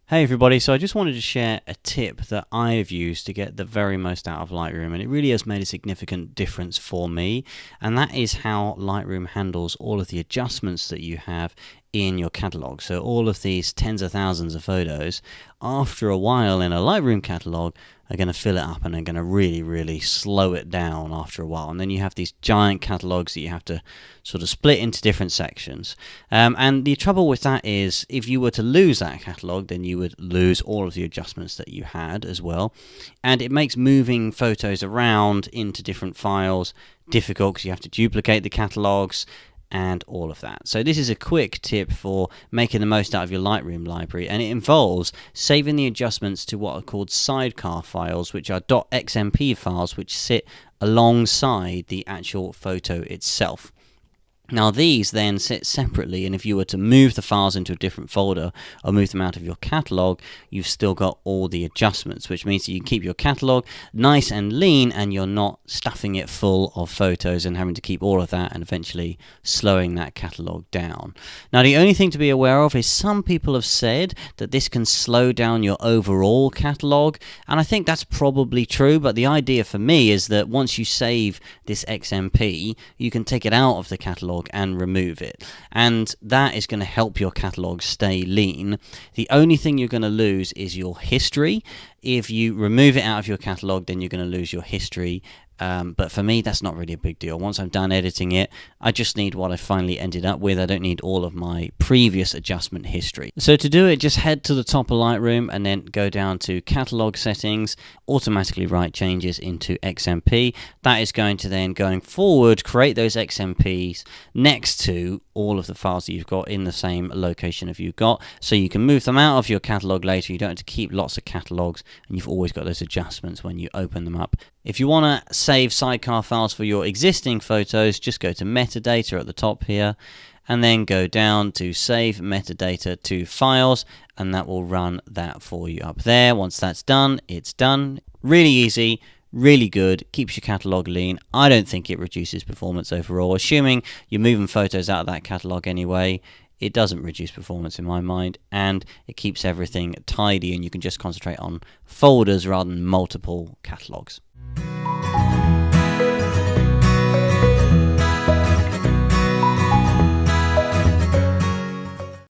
Hey everybody, so I just wanted to share a tip that I've used to get the very most out of Lightroom, and it really has made a significant difference for me, and that is how Lightroom handles all of the adjustments that you have in your catalog. So all of these tens of thousands of photos, after a while in a Lightroom catalog, are going to fill it up and are going to really slow it down after a while. And then you have these giant catalogs that you have to sort of split into different sections. And the trouble with that is if you were to lose that catalog, then you would lose all of the adjustments that you had as well. And it makes moving photos around into different files difficult because you have to duplicate the catalogs and all of that. So this is a quick tip for making the most out of your Lightroom library, and it involves saving the adjustments to what are called sidecar files, which are .xmp files which sit alongside the actual photo itself. Now these then sit separately, and if you were to move the files into a different folder or move them out of your catalog, you've still got all the adjustments, which means that you can keep your catalog nice and lean and you're not stuffing it full of photos and having to keep all of that and eventually slowing that catalog down. Now the only thing to be aware of is some people have said that this can slow down your overall catalog, and I think that's probably true, but the idea for me is that once you save this XMP, you can take it out of the catalog and remove it, and that is going to help your catalog stay lean. The only thing you're going to lose is your history. If you remove it out of your catalog, then you're going to lose your history. But for me, that's not really a big deal. Once I'm done editing it, I just need what I finally ended up with. I don't need all of my previous adjustment history. So to do it, just head to the top of Lightroom and then go down to Catalog Settings, automatically write changes into XMP. That is going to then, going forward, create those XMPs next to all of the files that you've got in the same location as you've got, so you can move them out of your catalog later. You don't have to keep lots of catalogs, and you've always got those adjustments when you open them up. If you want to save sidecar files for your existing photos, just go to metadata at the top here, and then go down to save metadata to files, and that will run that for you up there. Once that's done, it's done. Really easy. Really good, keeps your catalog lean. I don't think it reduces performance overall. Assuming you're moving photos out of that catalog anyway, it doesn't reduce performance in my mind, and it keeps everything tidy, and you can just concentrate on folders rather than multiple catalogs.